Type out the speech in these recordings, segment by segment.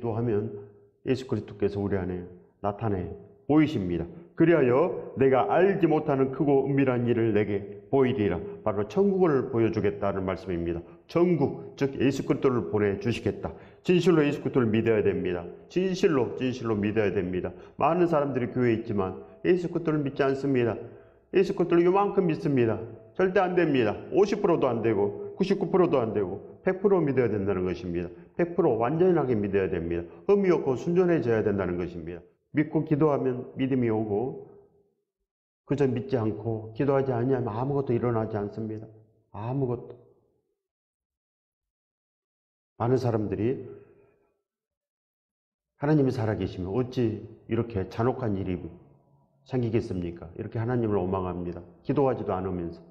기도하면 예수 그리스도께서 우리 안에 나타내 보이십니다. 그리하여 내가 알지 못하는 크고 은밀한 일을 내게 보이리라. 바로 천국을 보여주겠다는 말씀입니다. 천국, 즉 예수 그리스도를 보내주시겠다. 진실로 예수 그리스도를 믿어야 됩니다. 진실로 믿어야 됩니다. 많은 사람들이 교회에 있지만 예수 그리스도를 믿지 않습니다. 예수 그리스도를 요만큼 믿습니다. 절대 안 됩니다. 50%도 안 되고 99%도 안 되고 100% 믿어야 된다는 것입니다. 100% 완전하게 믿어야 됩니다. 흠이 없고 순전해져야 된다는 것입니다. 믿고 기도하면 믿음이 오고 그저 믿지 않고 기도하지 아니하면 아무것도 일어나지 않습니다. 아무것도. 많은 사람들이 하나님이 살아계시면 어찌 이렇게 잔혹한 일이 생기겠습니까? 이렇게 하나님을 원망합니다. 기도하지도 않으면서.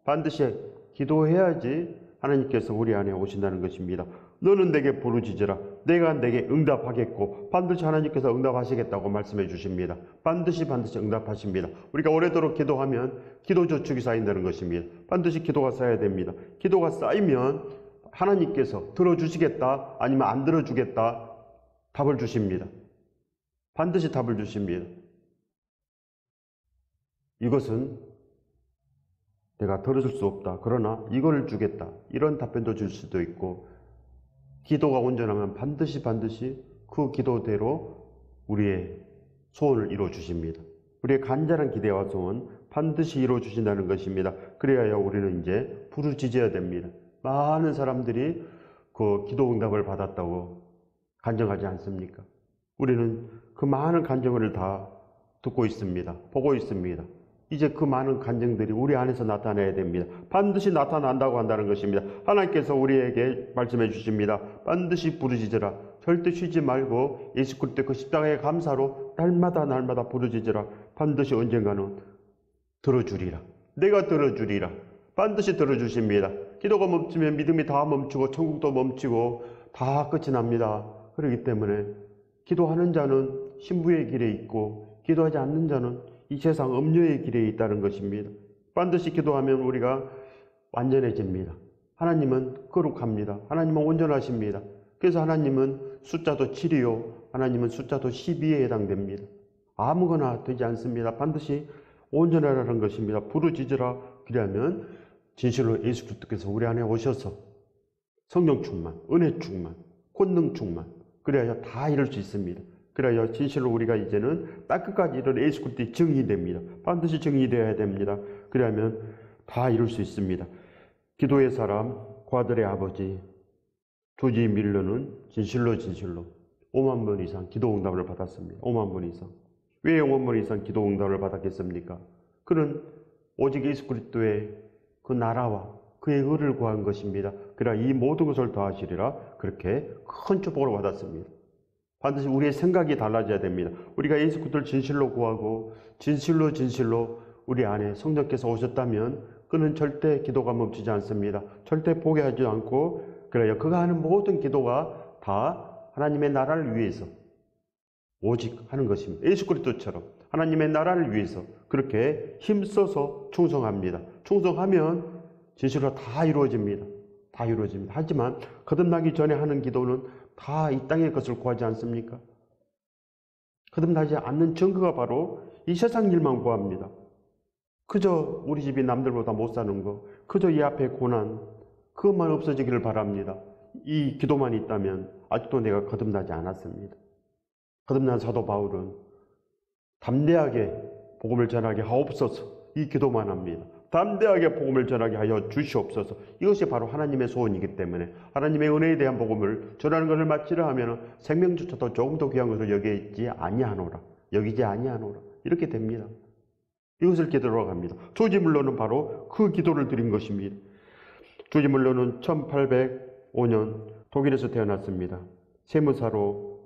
반드시 기도해야지 하나님께서 우리 안에 오신다는 것입니다. 너는 내게 부르짖으라. 내가 내게 응답하겠고 반드시 하나님께서 응답하시겠다고 말씀해 주십니다. 반드시 응답하십니다. 우리가 오래도록 기도하면 기도 저축이 쌓인다는 것입니다. 반드시 기도가 쌓여야 됩니다. 기도가 쌓이면 하나님께서 들어주시겠다 아니면 안 들어주겠다 답을 주십니다. 반드시 답을 주십니다. 이것은 내가 들어줄 수 없다. 그러나 이걸 주겠다. 이런 답변도 줄 수도 있고 기도가 온전하면 반드시 그 기도대로 우리의 소원을 이루어 주십니다. 우리의 간절한 기대와 소원 반드시 이루어 주신다는 것입니다. 그래야 우리는 이제 부르짖어야 됩니다. 많은 사람들이 그 기도 응답을 받았다고 간증하지 않습니까? 우리는 그 많은 간증을 다 듣고 있습니다. 보고 있습니다. 이제 그 많은 간증들이 우리 안에서 나타나야 됩니다. 반드시 나타난다고 한다는 것입니다. 하나님께서 우리에게 말씀해 주십니다. 반드시 부르짖으라. 절대 쉬지 말고 예수 그리스도 그 십자가의 감사로 날마다 부르짖으라. 반드시 언젠가는 들어주리라. 내가 들어주리라. 반드시 들어주십니다. 기도가 멈추면 믿음이 다 멈추고 천국도 멈추고 다 끝이 납니다. 그렇기 때문에 기도하는 자는 신부의 길에 있고 기도하지 않는 자는 이 세상 음료의 길에 있다는 것입니다. 반드시 기도하면 우리가 완전해집니다. 하나님은 거룩합니다. 하나님은 온전하십니다. 그래서 하나님은 숫자도 7이요. 하나님은 숫자도 12에 해당됩니다. 아무거나 되지 않습니다. 반드시 온전하라는 것입니다. 부르짖으라. 그러면 진실로 예수 그리스도께서 우리 안에 오셔서 성령 충만, 은혜 충만, 권능 충만 그래야 다 이룰 수 있습니다. 그래야 진실로 우리가 이제는 땅끝까지 이르러 예수 그리스도의 증인이 됩니다. 반드시 증인이 되어야 됩니다. 그러면 다 이룰 수 있습니다. 기도의 사람, 과들의 아버지 조지 밀러는 진실로 5만 번 이상 기도 응답을 받았습니다. 5만 번 이상. 왜 5만 번 이상 기도 응답을 받았겠습니까? 그는 오직 예수 그리스도의 그 나라와 그의 의를 구한 것입니다. 그러나 이 모든 것을 더하시리라 그렇게 큰 축복을 받았습니다. 반드시 우리의 생각이 달라져야 됩니다. 우리가 예수 그리스도를 진실로 구하고 진실로 우리 안에 성령께서 오셨다면 그는 절대 기도가 멈추지 않습니다. 절대 포기하지 않고 그래요. 그가 하는 모든 기도가 다 하나님의 나라를 위해서 오직 하는 것입니다. 예수 그리스도처럼 하나님의 나라를 위해서 그렇게 힘써서 충성합니다. 충성하면 진실로 다 이루어집니다. 다 이루어집니다. 하지만 거듭나기 전에 하는 기도는 다 이 땅의 것을 구하지 않습니까? 거듭나지 않는 증거가 바로 이 세상 일만 구합니다. 그저 우리 집이 남들보다 못 사는 거, 그저 이 앞에 고난, 그것만 없어지기를 바랍니다. 이 기도만 있다면 아직도 내가 거듭나지 않았습니다. 거듭난 사도 바울은 담대하게 복음을 전하게 하옵소서 이 기도만 합니다. 담대하게 복음을 전하게 하여 주시옵소서. 이것이 바로 하나님의 소원이기 때문에 하나님의 은혜에 대한 복음을 전하는 것을 마치려 하면 생명조차도 조금 더 귀한 것을 여기지 아니하노라. 이렇게 됩니다. 이것을 기도로 합니다. 조지 물러는 바로 그 기도를 드린 것입니다. 조지 물러는 1805년 독일에서 태어났습니다. 세무사로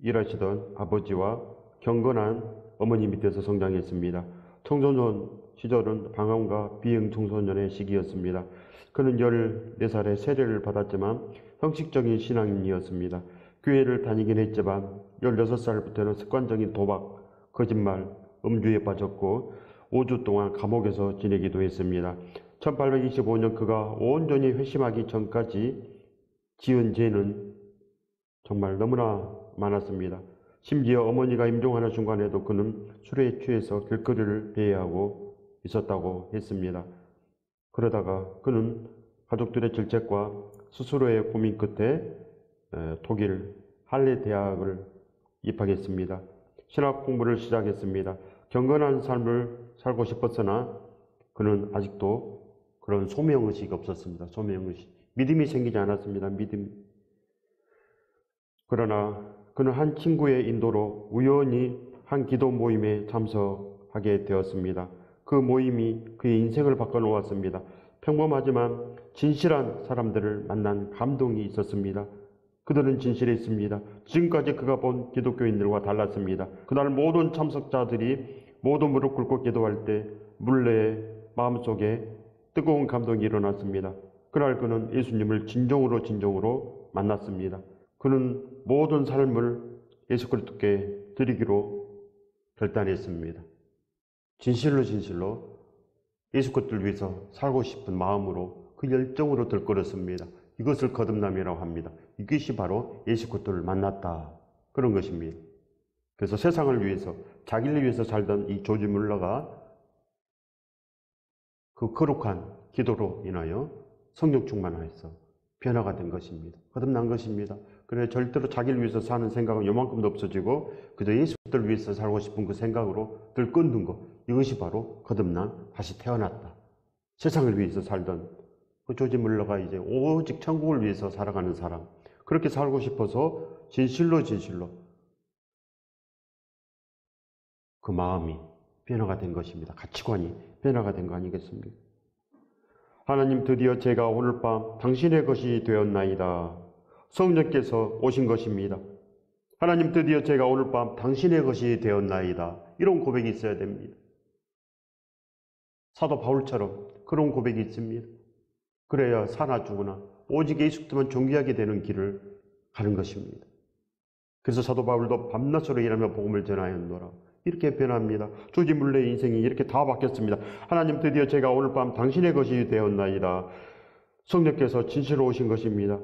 일하시던 아버지와 경건한 어머니 밑에서 성장했습니다. 청소년 시절은 방황과 비행 청소년의 시기였습니다. 그는 14살에 세례를 받았지만 형식적인 신앙인이었습니다. 교회를 다니긴 했지만 16살부터는 습관적인 도박, 거짓말, 음주에 빠졌고 5주 동안 감옥에서 지내기도 했습니다. 1825년 그가 온전히 회심하기 전까지 지은 죄는 정말 너무나 많았습니다. 심지어 어머니가 임종하는 순간에도 그는 술에 취해서 길거리를 배회하고 있었다고 했습니다. 그러다가 그는 가족들의 질책과 스스로의 고민 끝에 독일 할레 대학을 입학했습니다. 신학 공부를 시작했습니다. 경건한 삶을 살고 싶었으나 그는 아직도 그런 소명의식이 없었습니다. 소명의식. 믿음이 생기지 않았습니다. 믿음. 그러나 그는 한 친구의 인도로 우연히 한 기도 모임에 참석하게 되었습니다. 그 모임이 그의 인생을 바꿔놓았습니다. 평범하지만 진실한 사람들을 만난 감동이 있었습니다. 그들은 진실했습니다. 지금까지 그가 본 기독교인들과 달랐습니다. 그날 모든 참석자들이 모두 무릎 꿇고 기도할 때 물레의 마음속에 뜨거운 감동이 일어났습니다. 그날 그는 예수님을 진정으로 만났습니다. 그는 모든 삶을 예수 그리스도께 드리기로 결단했습니다. 진실로 예수 그리스도를 위해서 살고 싶은 마음으로 그 열정으로 들끓었습니다. 이것을 거듭남이라고 합니다. 이것이 바로 예수 그리스도를 만났다. 그런 것입니다. 그래서 세상을 위해서, 자기를 위해서 살던 이 조지 뮬러가 그 거룩한 기도로 인하여 성령 충만하여서 변화가 된 것입니다. 거듭난 것입니다. 그래 절대로 자기를 위해서 사는 생각은 요만큼도 없어지고 그저 예수 그리스도를 위해서 살고 싶은 그 생각으로 늘 끊는 것. 이것이 바로 거듭난, 다시 태어났다. 세상을 위해서 살던 그 조지 뮬러가 이제 오직 천국을 위해서 살아가는 사람. 그렇게 살고 싶어서 진실로 그 마음이 변화가 된 것입니다. 가치관이 변화가 된 거 아니겠습니까? 하나님, 드디어 제가 오늘 밤 당신의 것이 되었나이다. 성령께서 오신 것입니다. 하나님, 드디어 제가 오늘 밤 당신의 것이 되었나이다. 이런 고백이 있어야 됩니다. 사도 바울처럼 그런 고백이 있습니다. 그래야 사나 죽으나 오직 예수 그리스도만 존귀하게 되는 길을 가는 것입니다. 그래서 사도 바울도 밤낮으로 일하며 복음을 전하였노라. 이렇게 변합니다. 조지 뮬러의 인생이 이렇게 다 바뀌었습니다. 하나님, 드디어 제가 오늘 밤 당신의 것이 되었나이다. 성령께서 진실로 오신 것입니다.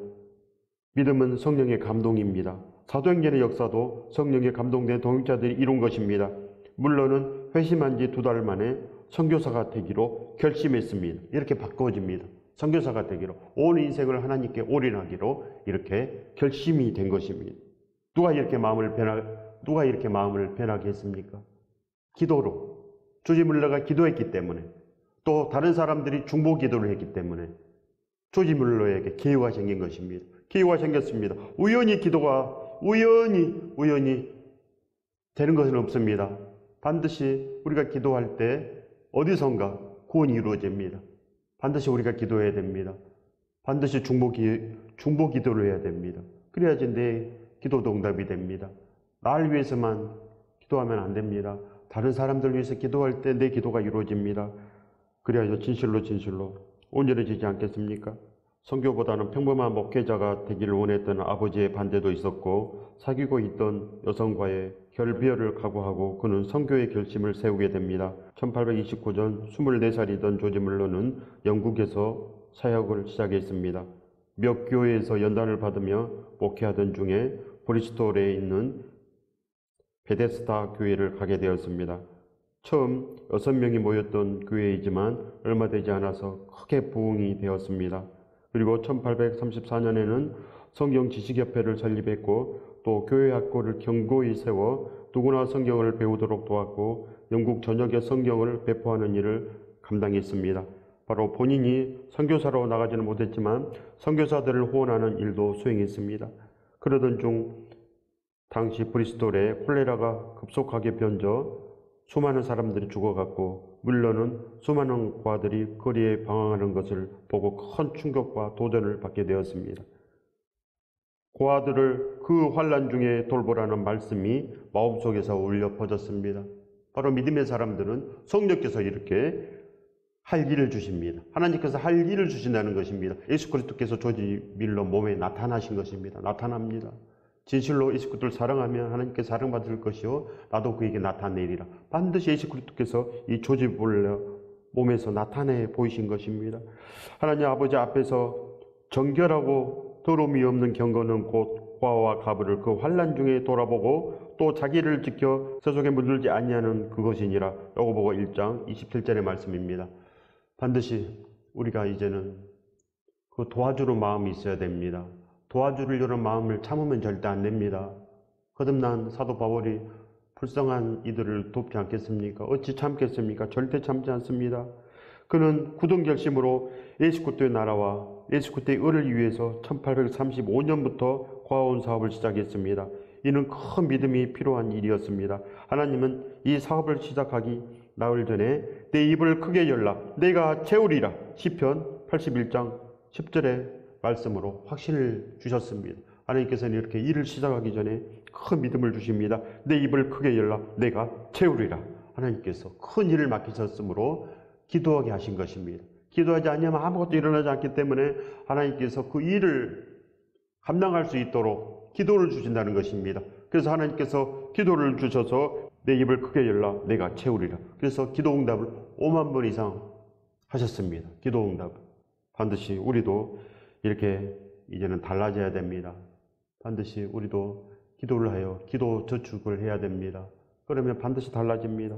믿음은 성령의 감동입니다. 사도행전의 역사도 성령에 감동된 동역자들이 이룬 것입니다. 뮬러는 회심한 지 2달 만에 선교사가 되기로 결심했습니다. 이렇게 바꿔집니다. 선교사가 되기로, 온 인생을 하나님께 올인하기로 이렇게 결심이 된 것입니다. 누가 이렇게 마음을 변하게 했습니까? 기도로. 조지 뮬러가 기도했기 때문에, 또 다른 사람들이 중보 기도를 했기 때문에 조지 뮬러에게 기회가 생긴 것입니다. 기회가 생겼습니다. 우연히 기도가 우연히 되는 것은 없습니다. 반드시 우리가 기도할 때 어디선가 구원이 이루어집니다. 반드시 우리가 기도해야 됩니다. 반드시 중보 기도를 해야 됩니다. 그래야지 내 기도도 응답이 됩니다. 나를 위해서만 기도하면 안 됩니다. 다른 사람들 위해서 기도할 때 내 기도가 이루어집니다. 그래야죠 진실로 온전해지지 않겠습니까? 선교보다는 평범한 목회자가 되기를 원했던 아버지의 반대도 있었고, 사귀고 있던 여성과의 결별을 각오하고 그는 선교의 결심을 세우게 됩니다. 1829년 24살이던 조지 뮬러는 영국에서 사역을 시작했습니다. 몇 교회에서 연단을 받으며 목회하던 중에 브리스톨에 있는 베데스다 교회를 가게 되었습니다. 처음 6명이 모였던 교회이지만 얼마 되지 않아서 크게 부흥이 되었습니다. 그리고 1834년에는 성경지식협회를 설립했고, 또 교회 학교를 견고히 세워 누구나 성경을 배우도록 도왔고, 영국 전역에 성경을 배포하는 일을 감당했습니다. 바로 본인이 선교사로 나가지는 못했지만 선교사들을 후원하는 일도 수행했습니다. 그러던 중 당시 브리스톨에 콜레라가 급속하게 번져 수많은 사람들이 죽어갔고, 뮬러는 수많은 고아들이 거리에 방황하는 것을 보고 큰 충격과 도전을 받게 되었습니다. 고아들을 그 환난 중에 돌보라는 말씀이 마음속에서 울려 퍼졌습니다. 바로 믿음의 사람들은 성령께서 이렇게 할 일을 주십니다. 하나님께서 할 일을 주신다는 것입니다. 예수 그리스도께서 조지 뮬러 몸에 나타나신 것입니다. 나타납니다. 진실로 예수 그리스도를 사랑하면 하나님께 사랑받을 것이요 나도 그에게 나타내리라. 반드시 예수 그리스도께서 이 조지 뮬러 몸에서 나타내 보이신 것입니다. 하나님 아버지 앞에서 정결하고 더러움이 없는 경건은 곧 고아와 가부를 그 환난 중에 돌아보고 또 자기를 지켜 세속에 물들지 아니하는 그것이니라. 야고보서 1장 27절의 말씀입니다. 반드시 우리가 이제는 그 도와주는 마음이 있어야 됩니다. 도와주려는 마음을 참으면 절대 안 됩니다. 거듭난 사도 바울이 불쌍한 이들을 돕지 않겠습니까? 어찌 참겠습니까? 절대 참지 않습니다. 그는 굳은 결심으로 예수 그리스도의 나라와 예수 그리스도의 의를 위해서 1835년부터 고아원 사업을 시작했습니다. 이는 큰 믿음이 필요한 일이었습니다. 하나님은 이 사업을 시작하기 나흘 전에 내 입을 크게 열라 내가 채우리라 시편 81장 10절의 말씀으로 확신을 주셨습니다. 하나님께서는 이렇게 일을 시작하기 전에 큰 믿음을 주십니다. 내 입을 크게 열라 내가 채우리라. 하나님께서 큰 일을 맡기셨으므로 기도하게 하신 것입니다. 기도하지 않으면 아무것도 일어나지 않기 때문에 하나님께서 그 일을 감당할 수 있도록 기도를 주신다는 것입니다. 그래서 하나님께서 기도를 주셔서 내 입을 크게 열라 내가 채우리라. 그래서 기도 응답을 5만 번 이상 하셨습니다. 기도 응답. 반드시 우리도 이렇게 이제는 달라져야 됩니다. 반드시 우리도 기도를 하여 기도 저축을 해야 됩니다. 그러면 반드시 달라집니다.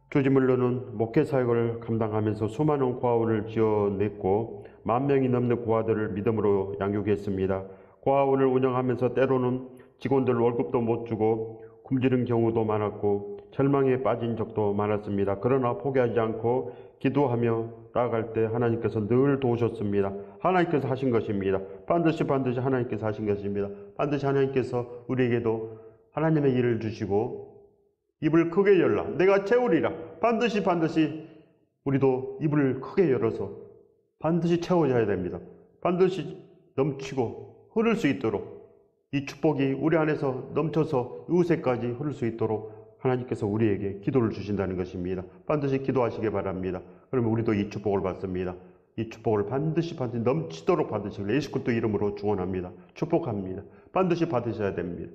조지 물러는 목회 사역을 감당하면서 수많은 고아원을 지어냈고 10,000명이 넘는 고아들을 믿음으로 양육했습니다. 고아원을 운영하면서 때로는 직원들 월급도 못 주고 굶주린 경우도 많았고 절망에 빠진 적도 많았습니다. 그러나 포기하지 않고 기도하며 나아갈 때 하나님께서 늘 도우셨습니다. 하나님께서 하신 것입니다. 반드시 하나님께서 하신 것입니다. 반드시 하나님께서 우리에게도 하나님의 일을 주시고 입을 크게 열라 내가 채우리라. 반드시 우리도 입을 크게 열어서 반드시 채워져야 됩니다. 반드시 넘치고 흐를 수 있도록 이 축복이 우리 안에서 넘쳐서 이웃에까지 흐를 수 있도록 하나님께서 우리에게 기도를 주신다는 것입니다. 반드시 기도하시기 바랍니다. 그러면 우리도 이 축복을 받습니다. 이 축복을 반드시 넘치도록 받으시길 예수 그리스도 이름으로 축원합니다. 축복합니다. 반드시 받으셔야 됩니다.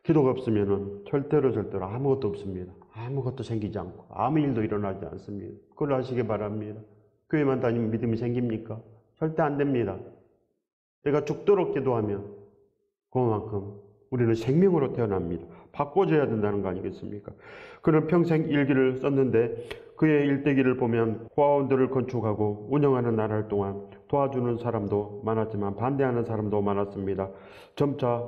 기도가 없으면 절대로 아무것도 없습니다. 아무것도 생기지 않고 아무 일도 일어나지 않습니다. 그걸 아시기 바랍니다. 교회만 다니면 믿음이 생깁니까? 절대 안 됩니다. 내가 죽도록 기도하면 그만큼 우리는 생명으로 태어납니다. 바꿔줘야 된다는 거 아니겠습니까? 그는 평생 일기를 썼는데 그의 일대기를 보면 고아원들을 건축하고 운영하는 나라를 동안 도와주는 사람도 많았지만 반대하는 사람도 많았습니다. 점차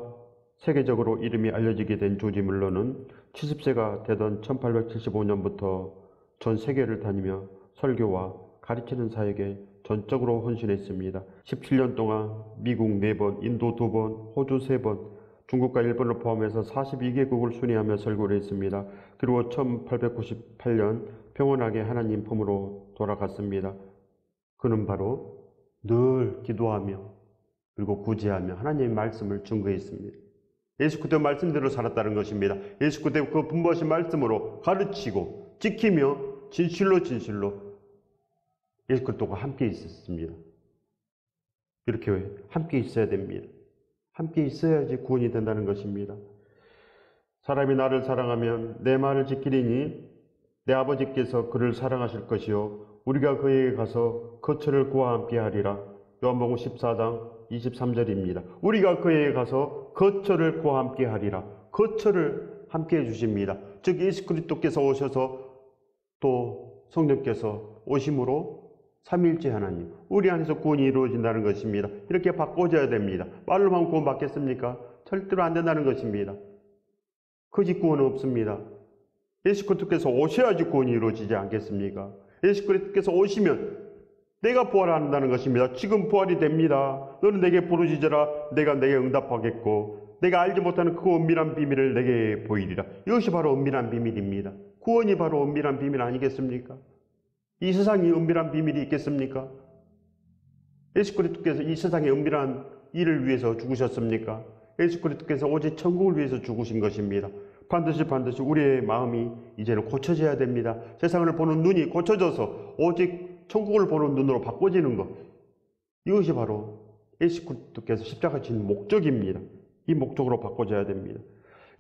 세계적으로 이름이 알려지게 된 조지 물러는 70세가 되던 1875년부터 전 세계를 다니며 설교와 가르치는 사역에 전적으로 헌신했습니다. 17년 동안 미국 4번, 인도 2번, 호주 3번, 중국과 일본을 포함해서 42개국을 순회하며 설교를 했습니다. 그리고 1898년 평온하게 하나님 품으로 돌아갔습니다. 그는 바로 늘 기도하며 그리고 구제하며 하나님의 말씀을 증거했습니다. 예수 그리스도의 말씀대로 살았다는 것입니다. 예수 그리스도의 그 분부하신 말씀으로 가르치고 지키며 진실로 예수 그리스도가 함께 있었습니다. 이렇게 함께 있어야 됩니다. 함께 있어야지 구원이 된다는 것입니다. 사람이 나를 사랑하면 내 말을 지키리니 내 아버지께서 그를 사랑하실 것이요 우리가 그에게 가서 거처를 그와 함께 하리라. 요한복음 14장 23절입니다. 우리가 그에게 가서 거처를 그와 함께 하리라. 거처를 함께 해주십니다. 즉 예수 그리스도께서 오셔서 또 성령께서 오심으로 삼위일체 하나님 우리 안에서 구원이 이루어진다는 것입니다. 이렇게 바꿔줘야 됩니다. 말로만 구원 받겠습니까? 절대로 안 된다는 것입니다. 거짓 구원은 없습니다. 예수 그리스도께서 오셔야지 구원이 이루어지지 않겠습니까? 예수 그리스도께서 오시면 내가 부활한다는 것입니다. 지금 부활이 됩니다. 너는 내게 부르짖으라. 내가 내게 응답하겠고 내가 알지 못하는 그 은밀한 비밀을 내게 보이리라. 이것이 바로 은밀한 비밀입니다. 구원이 바로 은밀한 비밀 아니겠습니까? 이 세상에 은밀한 비밀이 있겠습니까? 예수 그리스도께서 이 세상의 은밀한 일을 위해서 죽으셨습니까? 예수 그리스도께서 오직 천국을 위해서 죽으신 것입니다. 반드시 우리의 마음이 이제는 고쳐져야 됩니다. 세상을 보는 눈이 고쳐져서 오직 천국을 보는 눈으로 바꿔지는 것. 이것이 바로 예수 그리스도께서 십자가 지는 목적입니다. 이 목적으로 바꿔져야 됩니다.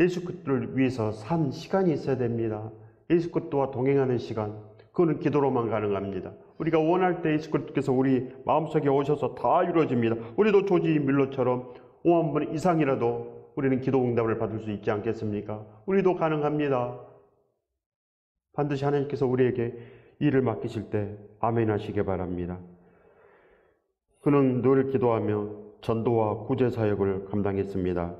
예수 그리스도를 위해서 산 시간이 있어야 됩니다. 예수 그리스도와 동행하는 시간. 그거는 기도로만 가능합니다. 우리가 원할 때 예수 그리스도께서 우리 마음속에 오셔서 다 이루어집니다. 우리도 조지 밀러처럼 5만 번 이상이라도 우리는 기도 응답을 받을 수 있지 않겠습니까? 우리도 가능합니다. 반드시 하나님께서 우리에게 일을 맡기실 때 아멘 하시기 바랍니다. 그는 늘 기도하며 전도와 구제 사역을 감당했습니다.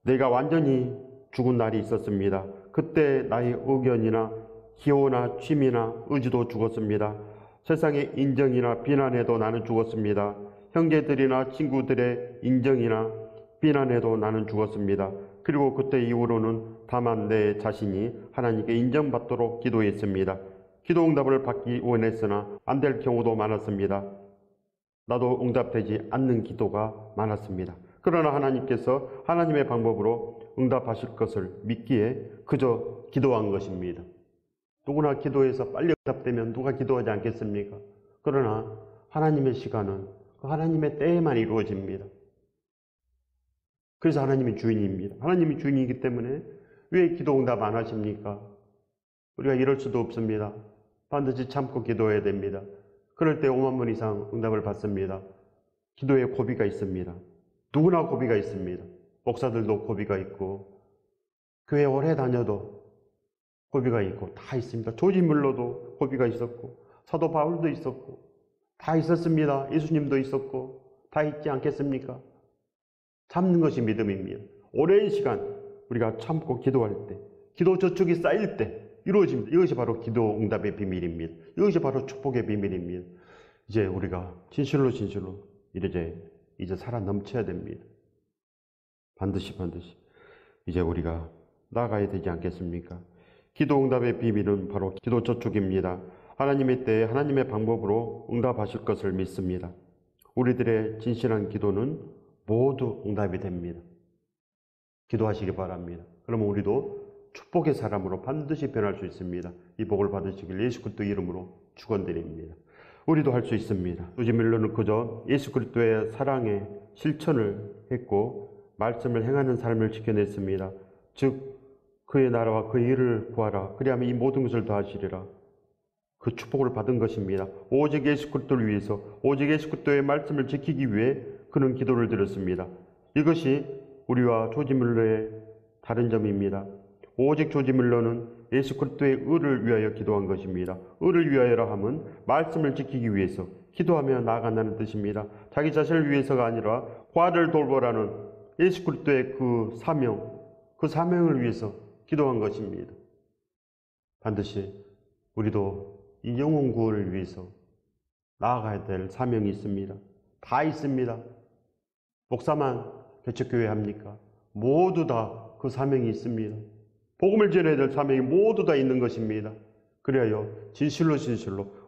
내가 완전히 죽은 날이 있었습니다. 그때 나의 의견이나 기호나 취미나 의지도 죽었습니다. 세상의 인정이나 비난에도 나는 죽었습니다. 형제들이나 친구들의 인정이나 비난에도 나는 죽었습니다. 그리고 그때 이후로는 다만 내 자신이 하나님께 인정받도록 기도했습니다. 기도 응답을 받기 원했으나 안 될 경우도 많았습니다. 나도 응답되지 않는 기도가 많았습니다. 그러나 하나님께서 하나님의 방법으로 응답하실 것을 믿기에 그저 기도한 것입니다. 누구나 기도해서 빨리 응답되면 누가 기도하지 않겠습니까? 그러나 하나님의 시간은 하나님의 때에만 이루어집니다. 그래서 하나님이 주인입니다. 하나님이 주인이기 때문에 왜 기도 응답 안 하십니까? 우리가 이럴 수도 없습니다. 반드시 참고 기도해야 됩니다. 그럴 때 5만 번 이상 응답을 받습니다. 기도에 고비가 있습니다. 누구나 고비가 있습니다. 목사들도 고비가 있고 교회 오래 다녀도 고비가 있고 다 있습니다. 조지 물러도 고비가 있었고 사도 바울도 있었고 다 있었습니다. 예수님도 있었고 다 있지 않겠습니까? 참는 것이 믿음입니다. 오랜 시간 우리가 참고 기도할 때, 기도 저축이 쌓일 때 이루어집니다. 이것이 바로 기도 응답의 비밀입니다. 이것이 바로 축복의 비밀입니다. 이제 우리가 진실로 이제 살아 넘쳐야 됩니다. 반드시 이제 우리가 나아가야 되지 않겠습니까? 기도 응답의 비밀은 바로 기도 저축입니다. 하나님의 때에 하나님의 방법으로 응답하실 것을 믿습니다. 우리들의 진실한 기도는 모두 응답이 됩니다. 기도하시기 바랍니다. 그러면 우리도 축복의 사람으로 반드시 변할 수 있습니다. 이 복을 받으시길 예수 그리스도 이름으로 축원드립니다. 우리도 할 수 있습니다. 조지 밀러는 그저 예수 그리스도의 사랑의 실천을 했고 말씀을 행하는 삶을 지켜냈습니다. 즉 그의 나라와 그의 일을 구하라. 그리하면 이 모든 것을 더하시리라. 그 축복을 받은 것입니다. 오직 예수 그리스도를 위해서, 오직 예수 그리스도의 말씀을 지키기 위해 그는 기도를 드렸습니다. 이것이 우리와 조지 밀러의 다른 점입니다. 오직 조지 밀러는 예수 그리스도의 의를 위하여 기도한 것입니다. 의를 위하여라 함은 말씀을 지키기 위해서 기도하며 나아간다는 뜻입니다. 자기 자신을 위해서가 아니라 과를 돌보라는 예수 그리스도의 그 사명을 위해서 기도한 것입니다. 반드시 우리도 이 영혼 구원을 위해서 나아가야 될 사명이 있습니다. 다 있습니다. 목사만 개척교회 합니까? 모두 다 그 사명이 있습니다. 복음을 전해야 될 사명이 모두 다 있는 것입니다. 그래야 진실로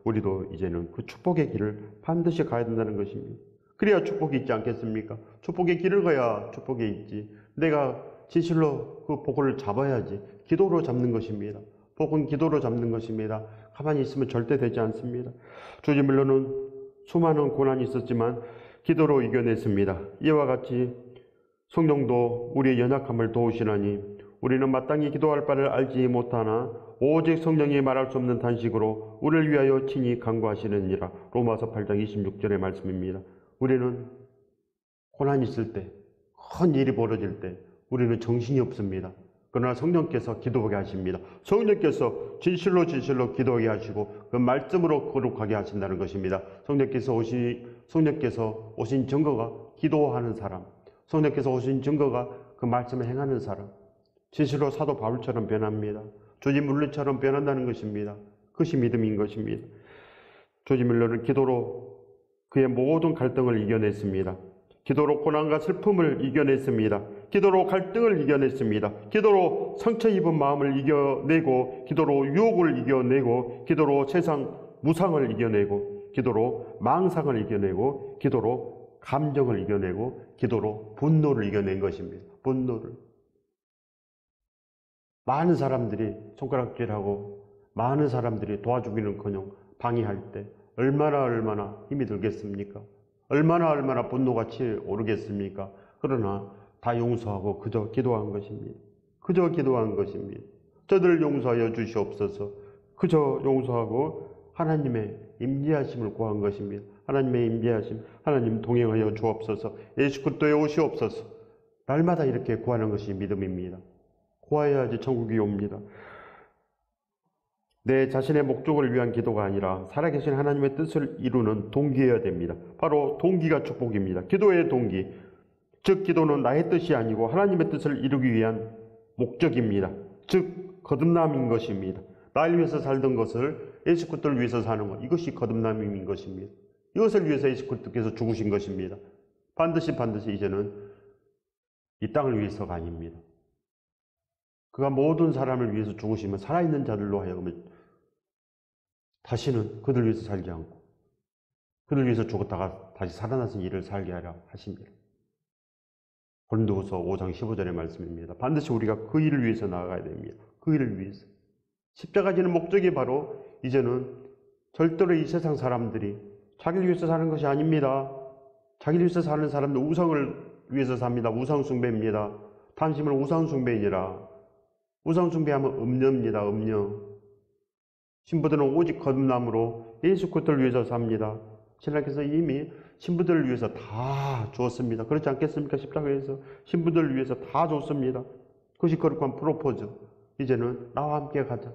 우리도 이제는 그 축복의 길을 반드시 가야 된다는 것입니다. 그래야 축복이 있지 않겠습니까? 축복의 길을 가야 축복이 있지. 내가 진실로 그 복을 잡아야지. 기도로 잡는 것입니다. 복은 기도로 잡는 것입니다. 가만히 있으면 절대 되지 않습니다. 조지 밀러는 수많은 고난이 있었지만 기도로 이겨냈습니다. 이와 같이 성령도 우리의 연약함을 도우시나니 우리는 마땅히 기도할 바를 알지 못하나 오직 성령이 말할 수 없는 단식으로 우리를 위하여 친히 간구하시느니라. 로마서 8장 26절의 말씀입니다. 우리는 고난이 있을 때, 큰 일이 벌어질 때 우리는 정신이 없습니다. 그러나 성령께서 기도하게 하십니다. 성령께서 진실로 기도하게 하시고 그 말씀으로 거룩하게 하신다는 것입니다. 성령께서 오신 증거가 기도하는 사람, 성령께서 오신 증거가 그 말씀을 행하는 사람, 진실로 사도 바울처럼 변합니다. 조지 밀러처럼 변한다는 것입니다. 그것이 믿음인 것입니다. 조지 밀러는 기도로 그의 모든 갈등을 이겨냈습니다. 기도로 고난과 슬픔을 이겨냈습니다. 기도로 갈등을 이겨냈습니다. 기도로 상처 입은 마음을 이겨내고, 기도로 유혹을 이겨내고, 기도로 세상 무상을 이겨내고, 기도로 망상을 이겨내고, 기도로 감정을 이겨내고, 기도로 분노를 이겨낸 것입니다. 분노를. 많은 사람들이 손가락질하고 많은 사람들이 도와주기는커녕 방해할 때 얼마나 힘이 들겠습니까? 얼마나 분노가 치오르겠습니까? 그러나 다 용서하고 그저 기도한 것입니다. 그저 기도한 것입니다. 저들을 용서하여 주시옵소서. 그저 용서하고 하나님의 임재하심을 구한 것입니다. 하나님의 임재하심, 하나님 동행하여 주옵소서, 예수 그리스도에 오시옵소서. 날마다 이렇게 구하는 것이 믿음입니다. 구하여야지 천국이 옵니다. 내 자신의 목적을 위한 기도가 아니라 살아계신 하나님의 뜻을 이루는 동기여야 됩니다. 바로 동기가 축복입니다. 기도의 동기, 즉 기도는 나의 뜻이 아니고 하나님의 뜻을 이루기 위한 목적입니다. 즉 거듭남인 것입니다. 나를 위해서 살던 것을 예수 그리스도를 위해서 사는 것, 이것이 거듭남인 것입니다. 이것을 위해서 예수 그리스도께서 죽으신 것입니다. 반드시 이제는 이 땅을 위해서가 아닙니다. 그가 모든 사람을 위해서 죽으시면 살아있는 자들로 하여금 다시는 그들 위해서 살지 않고 그들 위해서 죽었다가 다시 살아나신 일을 살게 하려 하십니다. 고린도후서 5장 15절의 말씀입니다. 반드시 우리가 그 일을 위해서 나아가야 됩니다. 그 일을 위해서. 십자가 지는 목적이 바로 이제는 절대로 이 세상 사람들이 자기를 위해서 사는 것이 아닙니다. 자기를 위해서 사는 사람들 우상을 위해서 삽니다. 우상숭배입니다. 당신은 우상숭배이니라. 우상숭배하면 음녀입니다. 음녀. 신부들은 오직 거듭남으로 예수 그리스도를 위해서 삽니다. 신라께서 이미 신부들을 위해서 다 주었습니다. 그렇지 않겠습니까? 십자가에서 신부들을 위해서 다 줬습니다. 그것이 거룩한 프로포즈. 이제는 나와 함께 가자.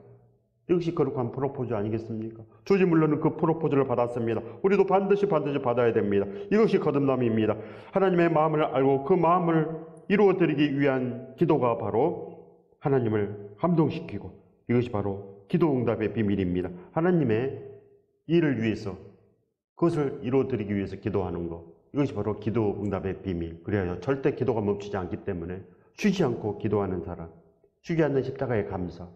이것이 거룩한 프로포즈 아니겠습니까? 주지 물론은 그 프로포즈를 받았습니다. 우리도 반드시 받아야 됩니다. 이것이 거듭남입니다. 하나님의 마음을 알고 그 마음을 이루어드리기 위한 기도가 바로 하나님을 감동시키고, 이것이 바로 기도 응답의 비밀입니다. 하나님의 일을 위해서, 그것을 이루어드리기 위해서 기도하는 것, 이것이 바로 기도 응답의 비밀. 그래야 절대 기도가 멈추지 않기 때문에 쉬지 않고 기도하는 사람, 쉬지 않는 십자가의 감사,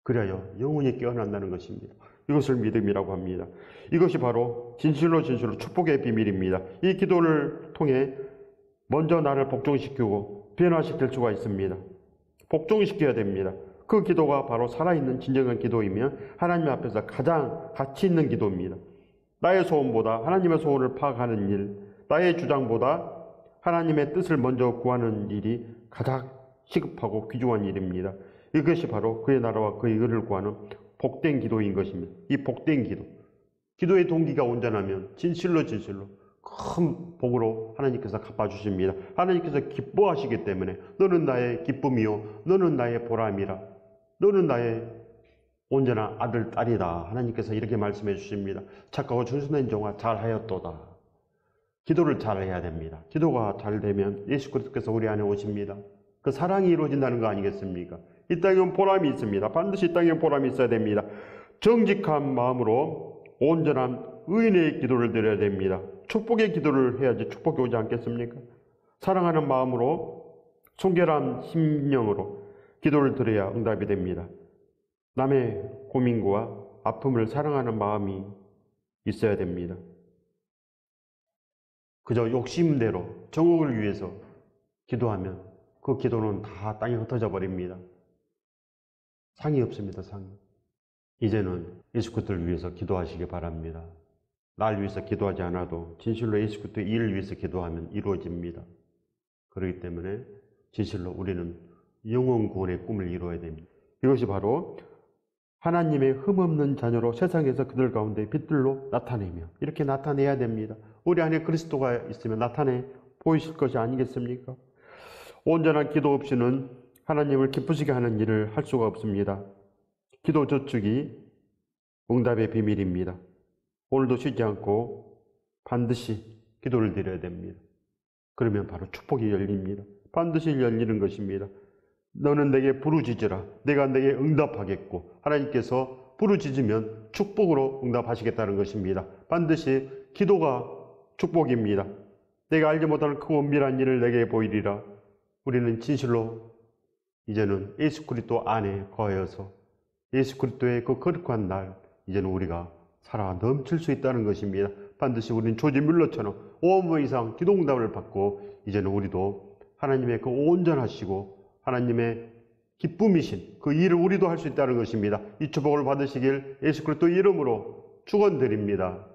그래야 영원히 깨어난다는 것입니다. 이것을 믿음이라고 합니다. 이것이 바로 진실로 축복의 비밀입니다. 이 기도를 통해 먼저 나를 복종시키고 변화시킬 수가 있습니다. 복종시켜야 됩니다. 그 기도가 바로 살아있는 진정한 기도이며 하나님 앞에서 가장 가치 있는 기도입니다. 나의 소원보다 하나님의 소원을 파악하는 일, 나의 주장보다 하나님의 뜻을 먼저 구하는 일이 가장 시급하고 귀중한 일입니다. 이것이 바로 그의 나라와 그의 의를 구하는 복된 기도인 것입니다. 이 복된 기도, 기도의 동기가 온전하면 진실로 큰 복으로 하나님께서 갚아주십니다. 하나님께서 기뻐하시기 때문에 너는 나의 기쁨이요 너는 나의 보람이라, 너는 나의 온전한 아들, 딸이다. 하나님께서 이렇게 말씀해 주십니다. 착하고 준수된 종아 잘하였도다. 기도를 잘해야 됩니다. 기도가 잘 되면 예수 그리스도께서 우리 안에 오십니다. 그 사랑이 이루어진다는 거 아니겠습니까? 이 땅에 보람이 있습니다. 반드시 이 땅에 보람이 있어야 됩니다. 정직한 마음으로 온전한 의인의 기도를 드려야 됩니다. 축복의 기도를 해야지 축복이 오지 않겠습니까? 사랑하는 마음으로 순결한 심령으로 기도를 드려야 응답이 됩니다. 남의 고민과 아픔을 사랑하는 마음이 있어야 됩니다. 그저 욕심대로 정욕을 위해서 기도하면 그 기도는 다 땅에 흩어져 버립니다. 상이 없습니다. 상이. 이제는 예수 그리스도를 위해서 기도하시기 바랍니다. 날 위해서 기도하지 않아도 진실로 예수 그리스도의 일을 위해서 기도하면 이루어집니다. 그렇기 때문에 진실로 우리는 영원 구원의 꿈을 이루어야 됩니다. 이것이 바로 하나님의 흠없는 자녀로 세상에서 그들 가운데 빛들로 나타내며 이렇게 나타내야 됩니다. 우리 안에 그리스도가 있으면 나타내 보이실 것이 아니겠습니까? 온전한 기도 없이는 하나님을 기쁘시게 하는 일을 할 수가 없습니다. 기도 저축이 응답의 비밀입니다. 오늘도 쉬지 않고 반드시 기도를 드려야 됩니다. 그러면 바로 축복이 열립니다. 반드시 열리는 것입니다. 너는 내게 부르짖으라. 내가 내게 응답하겠고, 하나님께서 부르짖으면 축복으로 응답하시겠다는 것입니다. 반드시 기도가 축복입니다. 내가 알지 못하는 그 은밀한 일을 내게 보이리라. 우리는 진실로 이제는 예수 그리스도 안에 거하여서 예수 그리스도의 그 거룩한 날, 이제는 우리가 살아 넘칠 수 있다는 것입니다. 반드시 우리는 조지 뮬러처럼 5분 이상 기도 응답을 받고, 이제는 우리도 하나님의 그 온전하시고 하나님의 기쁨이신 그 일을 우리도 할 수 있다는 것입니다. 이 축복을 받으시길 예수 그리스도 이름으로 축원드립니다.